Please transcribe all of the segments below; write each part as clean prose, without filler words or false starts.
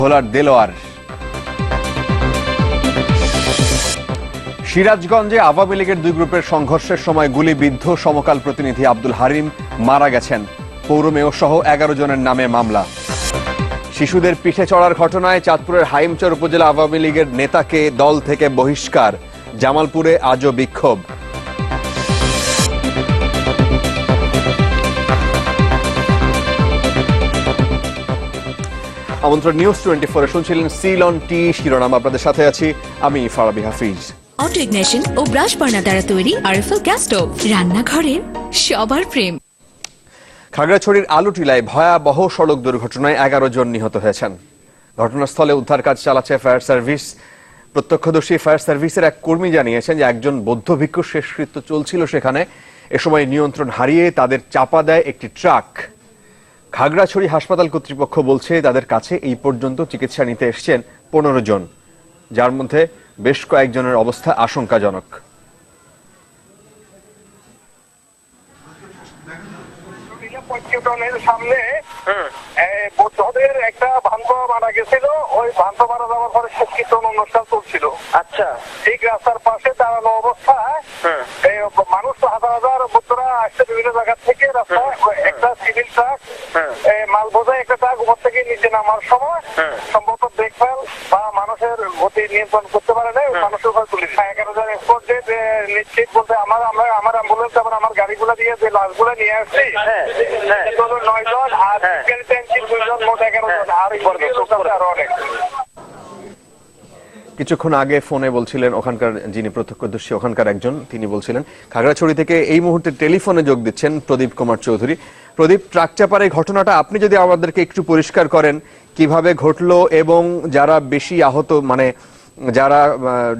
ভোলার দেলোয়ার। সিরাজগঞ্জে আওয়ামী লীগের দুই গ্রুপের সংঘর্ষের সময় গুলিবিদ্ধ সমকাল প্রতিনিধি আব্দুল হারিম মারা গেছেন। পৌর মেয়র সহ 11 জনের নামে মামলা। শিশুদের পিঠে চড়ার ঘটনায় চাঁদপুরের হাইমচর উপজেলা আওয়ামী লীগের নেতাকে দল থেকে বহিষ্কার। জামালপুরে আজও বিক্ষোভ। আমন্ত্রণ নিউজ 24 শুনছিলেন সিলন টি শিরোনাম। আপনাদের সাথে আছি আমি ফারাবি হাফিজ। অটো ইগনিশন ও ব্রাশ বার্নার দ্বারা তৈরি আরএফএল গ্যাস স্টোভ, রান্নাঘরের সবার প্রেম। খাগড়াছড়ির আলুটিলায় ভয়াবহ সড়ক দুর্ঘটনায় 11 জন নিহত হয়েছেন। ঘটনাস্থলে উদ্ধার কাজ চালাচ্ছে ফায়ার সার্ভিস। প্রত্যক্ষদর্শী ফায়ার সার্ভিসের এক কর্মী জানিয়েছেন যে একজন বৌদ্ধ ভিক্ষুর শেষকৃত্য চলছিল সেখানে। এ সময় নিয়ন্ত্রণ হারিয়ে তাদের চাপা দেয় একটি ট্রাক। খাগড়াছড়ি হাসপাতাল কর্তৃপক্ষ বলছে তাদের কাছে এই পর্যন্ত চিকিৎসা নিতে এসেছেন 15 জন, যার মধ্যে বেশ কয়েকজনের অবস্থা আশঙ্কাজনক। সামনে বৌদ্ধদের একটা ভান্ত মারা গেছিল, ওই ভান্ত মারা যাওয়ার পরে শেষকৃত্য অনুষ্ঠান চলছিল। আচ্ছা, ঠিক রাস্তার পাশে দাঁড়ানো অবস্থায় মানুষ হাজার হাজার বৌদ্ধরা আসছে বিভিন্ন জায়গা থেকে। রাস্তায় একটা সিভিল ট্রাক মাল বোঝায় একটা ট্রাক উপর থেকে নিচে নামার সময় সম্ভবত ব্রেক ফেল বা মানুষের গতি নিয়ন্ত্রণ করতে পারে না, মানুষের উপর তুলে 11 জন এক্সপোর্ট নিশ্চিত বলতে আমার অ্যাম্বুলেন্স আবার আমার গাড়িগুলো দিয়ে যে লাশগুলো নিয়ে আসছি 9 জন, আর মোট 11 জন, আর আরো অনেক। কিছুক্ষণ আগে ফোনে বলছিলেন ওখানকার যিনি প্রত্যক্ষদর্শী, ওখানকার একজন, তিনি বলছিলেন খাগড়াছড়ি থেকে এই মুহূর্তে টেলিফোনে যোগ দিচ্ছেন প্রদীপ কুমার চৌধুরী। প্রদীপ, ট্রাক চাপার এই ঘটনাটা আপনি যদি আমাদেরকে একটু পরিষ্কার করেন, কিভাবে ঘটলো এবং যারা বেশি আহত, মানে যারা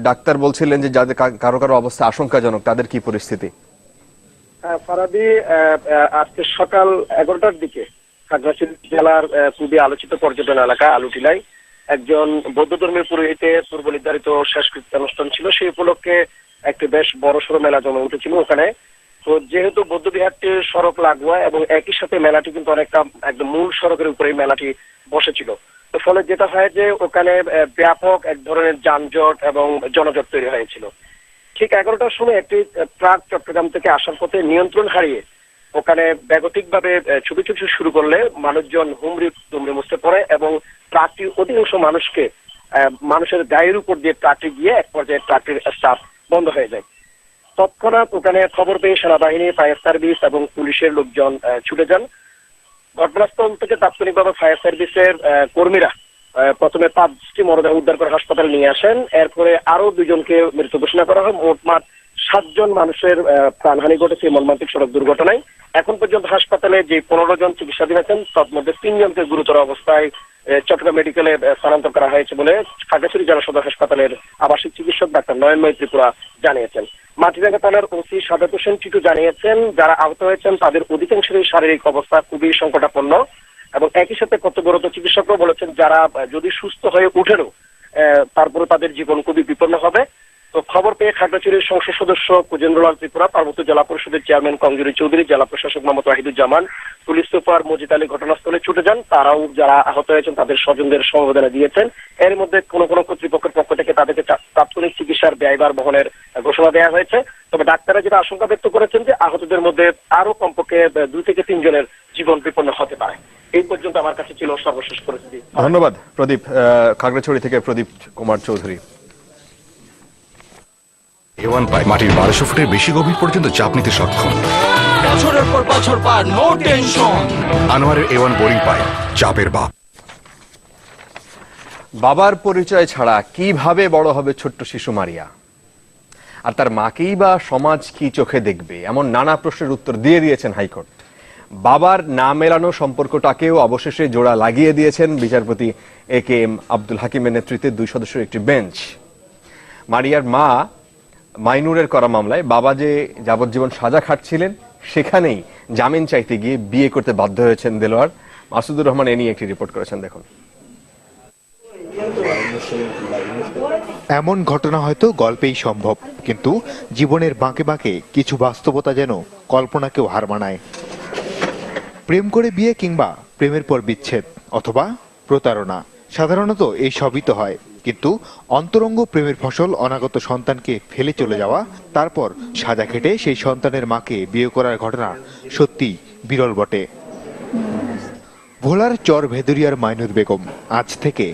ডাক্তার বলছিলেন যে যাদের কারো কারো অবস্থা আশঙ্কাজনক, তাদের কি পরিস্থিতি? ফারাবি, আজকে সকাল 11টার দিকে খাগড়াছড়ি জেলার খুবই আলোচিত পর্যটন এলাকা আলুটিলায় একজন বৌদ্ধ ধর্মের পুরোহিতের পূর্ব নির্ধারিত শেষকৃত্য অনুষ্ঠান ছিল। সেই উপলক্ষে একটি বেশ বড় সড়ো মেলা জমে উঠেছিল ওখানে। তো যেহেতু বৌদ্ধ বিহারটির সড়ক লাগোয়া এবং একই সাথে মেলাটি কিন্তু অনেকটা একদম মূল সড়কের উপরে মেলাটি বসেছিল, তো ফলে যেটা হয় যে ওখানে ব্যাপক এক ধরনের যানজট এবং জনজট তৈরি হয়েছিল। ঠিক 11টার সময় একটি ট্রাক চট্টগ্রাম থেকে আসার পথে নিয়ন্ত্রণ হারিয়ে ওখানে ব্যাগতিকভাবে ছুটি শুরু করলে মানুষজন হুমড়ি দুমড়ে মুছতে পড়ে এবং ট্রাকটি অধিকাংশ মানুষের গায়ের উপর দিয়ে ট্রাকটি গিয়ে এক পর্যায়ে ট্রাকটির স্টার্ট বন্ধ হয়ে যায়। তৎক্ষণাৎ ওখানে খবর পেয়ে সেনাবাহিনী, ফায়ার সার্ভিস এবং পুলিশের লোকজন ছুটে যান। ঘটনাস্থল থেকে তাৎক্ষণিকভাবে ফায়ার সার্ভিসের কর্মীরা প্রথমে 5টি মরদেহ উদ্ধার করে হাসপাতালে নিয়ে আসেন। এরপরে আরো 2 জনকে মৃত ঘোষণা করা হয়। মোটমাট 7 জন মানুষের প্রাণহানি ঘটেছে মর্মান্তিক সড়ক দুর্ঘটনায়। এখন পর্যন্ত হাসপাতালে যে 15 জন চিকিৎসাধীন আছেন তার মধ্যে 3 জনকে গুরুতর অবস্থায় চট্টগ্রাম মেডিকেলে স্থানান্তর করা হয়েছে বলে খাগড়াছড়ি জেলা সদর হাসপাতালের আবাসিক চিকিৎসক ডাক্তার নয়নময় ত্রিপুরা জানিয়েছেন। মাটিরাঙ্গা থানার ওসি সাদাত হোসেন টিটু জানিয়েছেন যারা আহত হয়েছেন তাদের অধিকাংশেরই শারীরিক অবস্থা খুবই সংকটাপন্ন এবং একই সাথে কর্তব্যরত চিকিৎসকরাও বলেছেন যারা যদি সুস্থ হয়ে উঠেনও তারপরে তাদের জীবন খুবই বিপন্ন হবে। তো খবর পেয়ে খাগড়াছড়ির সংসদ সদস্য কুজেন্দ্রলাল ত্রিপুরা, পার্বত্য জেলা পরিষদের চেয়ারম্যান কমজুরি চৌধুরী, জেলা প্রশাসক মোহাম্মদ ওয়াহিদুজ্জামান, পুলিশ সুপার মজিদ আলী ঘটনাস্থলে ছুটে যান। তারাও যারা আহত হয়েছেন তাদের স্বজনদের সমবেদনা দিয়েছেন। এর মধ্যে কোন কর্তৃপক্ষের পক্ষ থেকে তাদেরকে তাৎক্ষণিক চিকিৎসার ব্যয়ভার বহনের ঘোষণা দেওয়া হয়েছে। তবে ডাক্তাররা যেটা আশঙ্কা ব্যক্ত করেছেন যে আহতদের মধ্যে আরো কমপক্ষে 2 থেকে 3 জনের জীবন বিপন্ন হতে পারে। এই পর্যন্ত আমার কাছে ছিল সর্বশেষ পরিস্থিতি। ধন্যবাদ প্রদীপ। খাগড়াছড়ি থেকে প্রদীপ কুমার চৌধুরী। A1 পাইপ মাটির 1200 ফুটের বেশি গভীর পর্যন্ত চাপ নিতে সক্ষম। বছরের পর বছর পার, নো টেনশন। আনোয়ারের A1 বোরিং পাইপ, চাপের বাপ। বাবার পরিচয় ছাড়া কিভাবে বড় হবে ছোট্ট শিশু মারিয়া, আর তার মাকেই বা সমাজ কি চোখে দেখবে, এমন নানা প্রশ্নের উত্তর দিয়ে দিয়েছেন হাইকোর্ট। বাবার না মেলানো সম্পর্কটাকেও অবশেষে জোড়া লাগিয়ে দিয়েছেন বিচারপতি AKM আব্দুল হাকিমের নেতৃত্বে 2 সদস্যের একটি বেঞ্চ। মারিয়ার মা মাইনুরের করা মামলায় বাবা যে যাবজ্জীবন সাজা খাটছিলেন সেখানেই জামিন চাইতে গিয়ে বিয়ে করতে বাধ্য হয়েছেন দেলোয়ার। মাসুদুর রহমান এ নিয়ে একটি রিপোর্ট করেছেন, দেখুন। এমন ঘটনা হয়তো গল্পেই সম্ভব, কিন্তু জীবনের বাঁকে বাঁকে কিছু বাস্তবতা যেন কল্পনাকেও হার মানায়। প্রেম করে বিয়ে কিংবা প্রেমের পর বিচ্ছেদ অথবা প্রতারণা, সাধারণত এই সবই তো হয়, কিন্তু অন্তরঙ্গ প্রেমের ফসল অনাগত সন্তানকে ফেলে চলে যাওয়া, তারপর সাজা খেটে সেই সন্তানের মাকে বিয়ে করার ঘটনা সত্যি বিরল বটে। ভোলার চর ভেদুরিয়ার মাইনুর বেগম আজ থেকে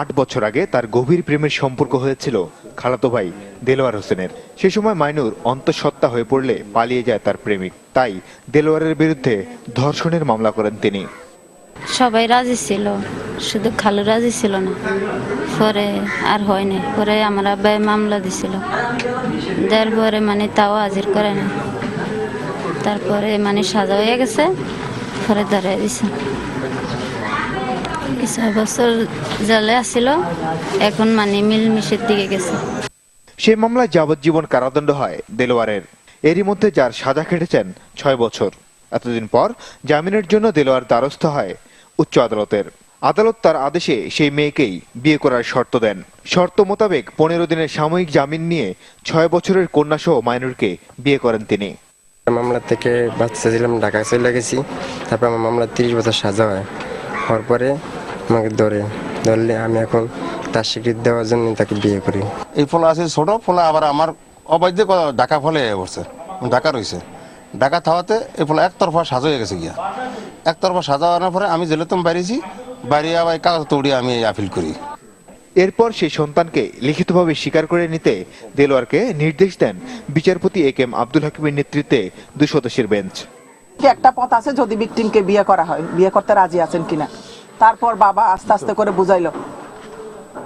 ৮ বছর আগে তার গভীর প্রেমের সম্পর্ক হয়েছিল খালাতো ভাই দেলোয়ার হোসেনের। সে সময় মাইনুর অন্তঃসত্ত্বা হয়ে পড়লে পালিয়ে যায় তার প্রেমিক, তাই দেলোয়ারের বিরুদ্ধে ধর্ষণের মামলা করেন তিনি। সবাই রাজি ছিল, শুধু খালু রাজি ছিল না। পরে আর হয় না, পরে আমার আব্বাই মামলা দিছিল, দেওয়ার পরে মানে তাও হাজির করে না। তারপরে মানে সাজা হয়ে গেছে, পরে ধরে দিছে। ৬ বছর জেলে আসছিল, এখন মানে মিলমিশের দিকে গেছে। সেই মামলায় যাবজ্জীবন কারাদণ্ড হয় দেলোয়ারের। এরই মধ্যে যার সাজা খেটেছেন ৬ বছর। এতদিন পর জামিনের জন্য দেলোয়ার দ্বারস্থ হয় উচ্চ আদালতের। আদালত তার আদেশে সেই মেয়েকেই বিয়ে করার শর্ত দেন। শর্ত মোতাবেক ১৫ দিনের সাময়িক জামিন নিয়ে ৬ বছরের কন্যাসহ মাইনুরকে বিয়ে করেন তিনি। মামলা থেকে বাচ্চা ছিলাম, ঢাকা চলে গেছি। তারপর আমার মামলা ৩০ বছর সাজা হয়। হওয়ার পরে আমাকে ধরলে আমি এখন তার স্বীকৃতি দেওয়ার জন্য তাকে বিয়ে করি। এই ফলে আছে ছোট ফলে, আবার আমার অবৈধ ঢাকা ফলে পড়ছে, ঢাকা রয়েছে। ঢাকা থাওয়াতে এই ফলে একতরফা সাজা হয়ে গেছে গিয়া। একতরফা সাজা হওয়ার পরে আমি জেলে তো বাইরেছি, বাইরে আবার কাগজ তৌড়িয়ে আমি আপিল করি। এরপর সেই সন্তানকে লিখিতভাবে স্বীকার করে নিতে দেলোয়ারকে নির্দেশ দেন বিচারপতি এ.কে.এম. আব্দুল হাকিমের নেতৃত্বে ২ সদস্যের বেঞ্চ। একটা পথ আছে, যদি ভিকটিমকে বিয়ে করা হয়, বিয়ে করতে রাজি আছেন কিনা। তারপর বাবা আস্তে আস্তে করে বুঝাইলো।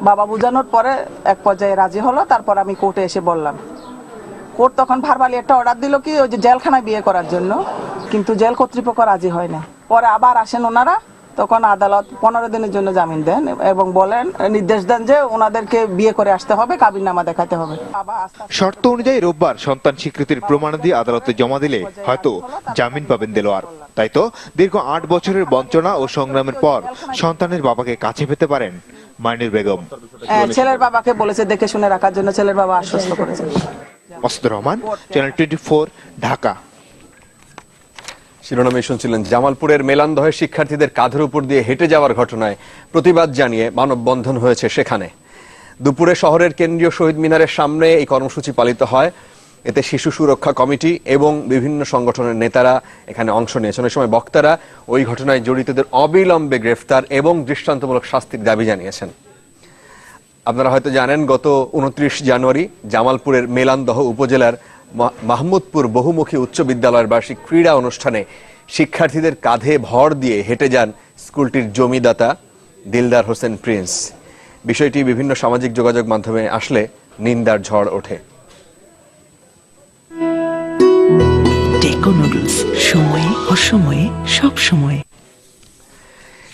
বাবা বুঝানোর পরে এক পর্যায়ে রাজি হলো। তারপর আমি কোর্টে এসে বললাম। কোর্ট তখন ভারবালি একটা অর্ডার দিল কি ওই যে জেলখানায় বিয়ে করার জন্য, কিন্তু জেল কর্তৃপক্ষ রাজি হয় না। পরে আবার আসেন ওনারা, তখন আদালত 15 দিনের জন্য জামিন দেন এবং বলেন, নির্দেশ দেন যে ওনাদেরকে বিয়ে করে আসতে হবে, কাবিননামা দেখাতে হবে। শর্ত অনুযায়ী রোববার সন্তান স্বীকৃতির প্রমাণাদি আদালতে জমা দিলে হয়তো জামিন পাবেন দেলোয়ার। তাই তো দীর্ঘ ৮ বছরের বঞ্চনা ও সংগ্রামের পর সন্তানের বাবাকে কাছে পেতে পারেন মাইনুর বেগম। ছেলের বাবাকে বলেছে দেখে শুনে রাখার জন্য, ছেলের বাবা আশ্বস্ত করেছে। মাসুদুর রহমান, চ্যানেল 24, ঢাকা। শিরোনামে শুনছিলেন জামালপুরের মেলান্দহে শিক্ষার্থীদের কাঁধের উপর দিয়ে হেঁটে যাওয়ার ঘটনায় প্রতিবাদ জানিয়ে মানববন্ধন হয়েছে সেখানে। দুপুরে শহরের কেন্দ্রীয় শহীদ মিনারের সামনে এই কর্মসূচি পালিত হয়। এতে শিশু সুরক্ষা কমিটি এবং বিভিন্ন সংগঠনের নেতারা এখানে অংশ নিয়েছেন। ওই সময় বক্তারা ওই ঘটনায় জড়িতদের অবিলম্বে গ্রেফতার এবং দৃষ্টান্তমূলক শাস্তির দাবি জানিয়েছেন। আপনারা হয়তো জানেন, গত 29 জানুয়ারি জামালপুরের মেলান্দহ উপজেলার মাহমুদপুর বহুমুখী উচ্চ বিদ্যালয়ের বার্ষিক ক্রীড়া অনুষ্ঠানে শিক্ষার্থীদের কাঁধে ভর দিয়ে হেঁটে যান স্কুলটির জমিদাতা দিলদার হোসেন প্রিন্স। বিষয়টি বিভিন্ন সামাজিক যোগাযোগ মাধ্যমে আসলে নিন্দার ঝড় ওঠে। টেকো নুডলস, সময়ে অসময়ে সব সময়।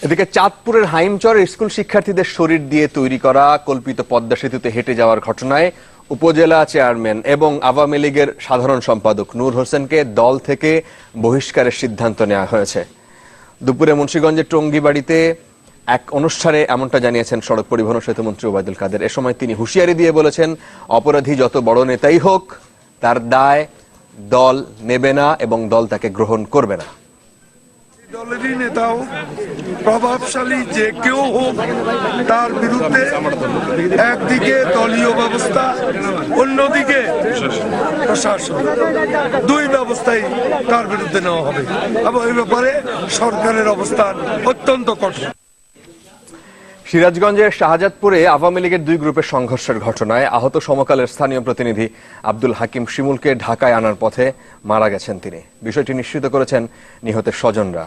এদিকে চাঁদপুরের হাইমচরের স্কুল শিক্ষার্থীদের শরীর দিয়ে তৈরি করা কল্পিত পদ্মা সেতুতে হেঁটে যাওয়ার ঘটনায় উপজেলা চেয়ারম্যান এবং আওয়ামী লীগের সাধারণ সম্পাদক নূর হোসেনকে দল থেকে বহিষ্কারের সিদ্ধান্ত নেওয়া হয়েছে। দুপুরে মুন্সিগঞ্জের টঙ্গীবাড়িতে এক অনুষ্ঠানে এমনটা জানিয়েছেন সড়ক পরিবহন ও সেতুমন্ত্রী ওবায়দুল কাদের। এ সময় তিনি হুঁশিয়ারি দিয়ে বলেছেন, অপরাধী যত বড় নেতাই হোক, তার দায় দল নেবে না এবং দল তাকে গ্রহণ করবে না। দলেরই নেতা হোক, প্রভাবশালী যে কেউ হোক, তার বিরুদ্ধে একদিকে দলীয় ব্যবস্থা, অন্যদিকে প্রশাসন, দুই ব্যবস্থাই তার বিরুদ্ধে নেওয়া হবে এবং এই ব্যাপারে সরকারের অবস্থান অত্যন্ত কঠোর। সিরাজগঞ্জের শাহজাদপুরে আওয়ামী লীগের 2 গ্রুপের সংঘর্ষের ঘটনায় আহত সমকালের স্থানীয় প্রতিনিধি আব্দুল হাকিম শিমুলকে ঢাকায় আনার পথে মারা গেছেন তিনি। বিষয়টি নিশ্চিত করেছেন নিহতের স্বজনরা।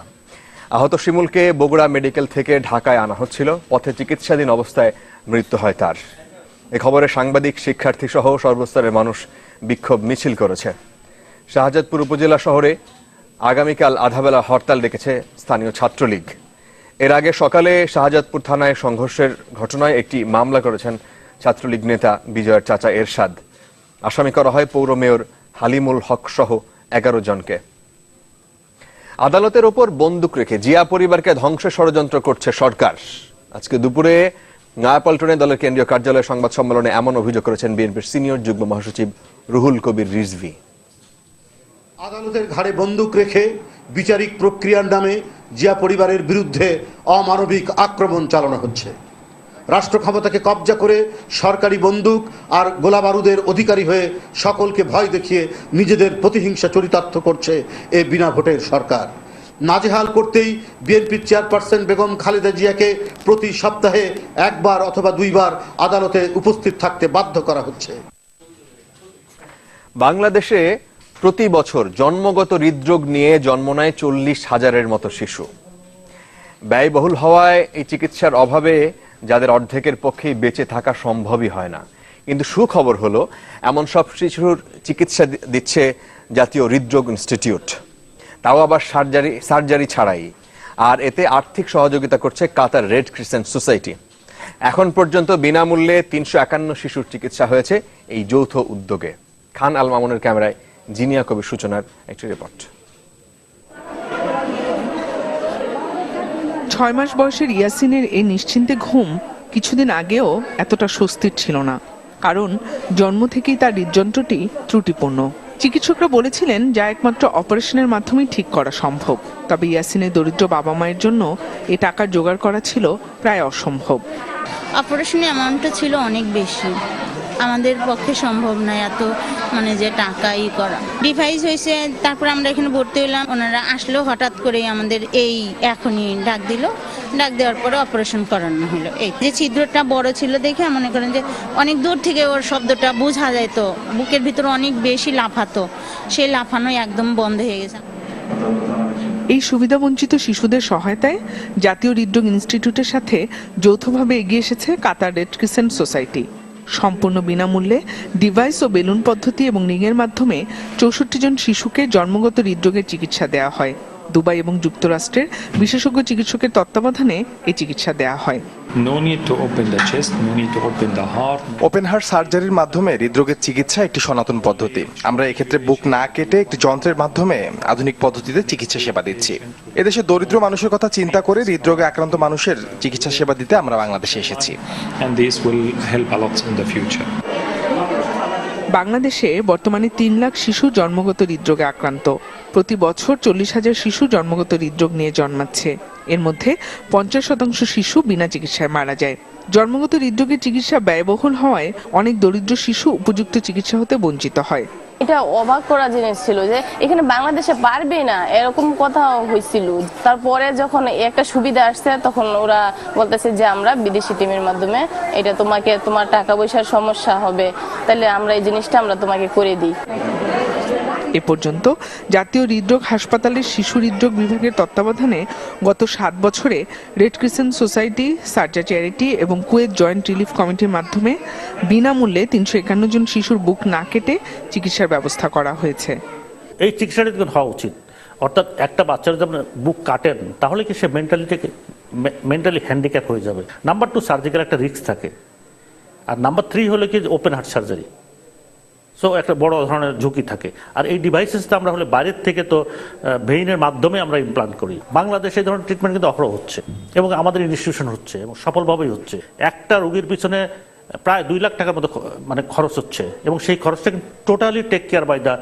আহত শিমুলকে বগুড়া মেডিকেল থেকে ঢাকায় আনা হচ্ছিল। পথে চিকিৎসাধীন অবস্থায় মৃত্যু হয় তার। এ খবরে সাংবাদিক, শিক্ষার্থী সহ সর্বস্তরের মানুষ বিক্ষোভ মিছিল করেছে। শাহজাদপুর উপজেলা শহরে আগামীকাল আধাবেলা হরতাল ডেকেছে স্থানীয় ছাত্রলীগ। এর আগে সকালে শাহজাদপুর থানায় সংঘর্ষের ঘটনায় একটি মামলা করেছেন ছাত্রলীগ নেতা বিজয়ের চাচা এরশাদ। আসামি করা হয় পৌর মেয়র হালিমুল হক সহ 11 জনকে। আদালতের ওপর বন্দুক রেখে জিয়া পরিবারকে ধ্বংসের ষড়যন্ত্র করছে সরকার। আজকে দুপুরে নয়াপল্টনে দলের কেন্দ্রীয় কার্যালয়ে সংবাদ সম্মেলনে এমন অভিযোগ করেছেন বিএনপির সিনিয়র যুগ্ম মহাসচিব রুহুল কবির রিজভী। আদালতের ঘাড়ে বন্দুক রেখে বিচারিক প্রক্রিয়ার নামে জিয়া পরিবারের বিরুদ্ধে অমানবিক আক্রমণ চালানো হচ্ছে। রাষ্ট্র ক্ষমতাকে কবজা করে সরকারি বন্দুক আর গোলা বারুদের অধিকারী হয়ে সকলকে ভয় দেখিয়ে নিজেদের প্রতিহিংসা চরিতার্থ করছে এ বিনা ভোটের সরকার। নাজেহাল করতেই বিএনপির চেয়ারপারসন বেগম খালেদা জিয়াকে প্রতি সপ্তাহে একবার অথবা দুইবার আদালতে উপস্থিত থাকতে বাধ্য করা হচ্ছে। বাংলাদেশে প্রতি বছর জন্মগত হৃদরোগ নিয়ে জন্ম নেয় 40,000-এর মতো শিশু। ব্যয়বহুল হওয়ায় এই চিকিৎসার অভাবে যাদের অর্ধেকের পক্ষেই বেঁচে থাকা সম্ভবই হয় না। কিন্তু সুখবর হলো এমন সব শিশুর চিকিৎসা দিচ্ছে জাতীয় হৃদরোগ ইনস্টিটিউট, তাও আবার সার্জারি ছাড়াই। আর এতে আর্থিক সহযোগিতা করছে কাতার রেড ক্রিসেন্ট সোসাইটি। এখন পর্যন্ত বিনামূল্যে 351 শিশুর চিকিৎসা হয়েছে এই যৌথ উদ্যোগে। খান আল মামুনের ক্যামেরায় জিনিয়া কবির সূচনার একটি রিপোর্ট। 6 মাস বয়সের ইয়াসিনের এই নিশ্চিন্তে ঘুম কিছুদিন আগেও এতটা স্বস্তির ছিল না, কারণ জন্ম থেকেই তার হৃদযন্ত্রটি ত্রুটিপূর্ণ। চিকিৎসকরা বলেছিলেন যা একমাত্র অপারেশনের মাধ্যমেই ঠিক করা সম্ভব। তবে ইয়াসিনের দরিদ্র বাবা মায়ের জন্য এ টাকার জোগাড় করা ছিল প্রায় অসম্ভব। অপারেশনের অ্যামাউন্টটা ছিল অনেক বেশি, আমাদের পক্ষে সম্ভব নয় এত যে টাকাই করা। ডিভাইস হয়েছে, তারপর আমরা এখানে ভর্তি হলাম। ওনারা আসলো হঠাৎ করে আমাদের এই এখনই ডাক দেওয়ার পরে অপারেশন করানো হলো। এই যে ছিদ্রটা বড় ছিল দেখে মনে করেন যে অনেক দূর থেকে ওর শব্দটা বোঝা যেত, বুকের ভিতরে অনেক বেশি লাফাতো, সেই লাফানো একদম বন্ধ হয়ে গেছে। এই সুবিধাবঞ্চিত শিশুদের সহায়তায় জাতীয় হৃদরোগ ইনস্টিটিউটের সাথে যৌথভাবে এগিয়ে এসেছে কাতার রেড ক্রিসেন্ট সোসাইটি। সম্পূর্ণ বিনামূল্যে ডিভাইস ও বেলুন পদ্ধতি এবং রিংয়ের মাধ্যমে 64 জন শিশুকে জন্মগত হৃদরোগের চিকিৎসা দেওয়া হয়। দুবাই এবং যুক্তরাষ্ট্রের বিশেষজ্ঞ চিকিৎসকের তত্ত্বাবধানে এই চিকিৎসা দেওয়া হয়। ওপেন হার্ট সার্জারির মাধ্যমে হৃদরোগের চিকিৎসা একটি সনাতন পদ্ধতি। আমরা এক্ষেত্রে বুক না কেটে একটি যন্ত্রের মাধ্যমে আধুনিক পদ্ধতিতে চিকিৎসা সেবা দিচ্ছি। এদেশে দরিদ্র মানুষের কথা চিন্তা করে হৃদরোগে আক্রান্ত মানুষের চিকিৎসা সেবা দিতে আমরা বাংলাদেশে এসেছি। বাংলাদেশে বর্তমানে 3 লাখ শিশু জন্মগত হৃদরোগে আক্রান্ত। প্রতি বছর 40,000 শিশু জন্মগত হৃদরোগ নিয়ে জন্মাচ্ছে। এর মধ্যে 50% শিশু বিনা চিকিৎসায় মারা যায়। জন্মগত হৃদরোগের চিকিৎসা ব্যয়বহুল হওয়ায় অনেক দরিদ্র শিশু উপযুক্ত চিকিৎসা হতে বঞ্চিত হয়। এটা অবাক করা জিনিস ছিল যে এখানে বাংলাদেশে পারবে না, এরকম কথা হয়েছিল। তারপরে যখন একটা সুবিধা আসছে তখন ওরা বলতেছে যে আমরা বিদেশি টিমের মাধ্যমে এটা তোমার টাকা পয়সার সমস্যা হবে, তাহলে আমরা এই জিনিসটা আমরা তোমাকে করে দিই। এ পর্যন্ত জাতীয় হৃদরোগ হাসপাতালের শিশু হৃদরোগ বিভাগের তত্ত্বাবধানে গত 7 বছরে red crescent society, surgery charity এবং কুয়েত জয়েন্ট রিলিফ কমিটির মাধ্যমে বিনামূল্যে 351 জন শিশুর বুক না কেটে চিকিৎসার ব্যবস্থা করা হয়েছে। এই চিকিৎসাটা হওয়া উচিত, অর্থাৎ একটা বাচ্চার যখন বুক কাটেন তাহলে কি সে মেন্টালি হ্যান্ডিক্যাপ হয়ে যাবে। নাম্বার 2, সার্জিক্যাল একটা রিস্ক থাকে। আর নাম্বার 3 হলো কি ওপেন হার্ট সার্জারি, সো একটা বড় ধরনের ঝুঁকি থাকে। আর এই ডিভাইসেসটা আমরা হলে বাইরের থেকে তো ভেইনের মাধ্যমে আমরা ইমপ্লান্ট করি। বাংলাদেশে এই ধরনের ট্রিটমেন্ট কিন্তু অফার হচ্ছে এবং আমাদের ইনস্টিটিউশন হচ্ছে এবং সফলভাবেই হচ্ছে। একটা রোগীর পিছনে প্রায় 2 লাখ টাকার মতো খরচ হচ্ছে এবং সেই খরচটা totally take care by the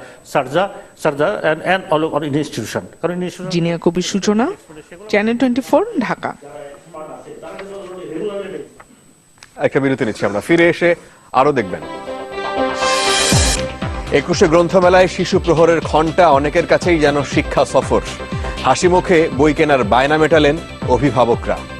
surgeon and all institution. কারণ জিনিয়া কবির সূচনা, চ্যানেল 24, ঢাকা। একটা বিরতি নিচ্ছি আমরা, ফিরে এসে আরো দেখবেন। 21শে গ্রন্থমেলায় শিশু প্রহরের ঘণ্টা অনেকের কাছেই যেন শিক্ষা সফর। হাসি মুখে বই কেনার বায়না মেটালেন অভিভাবকরা।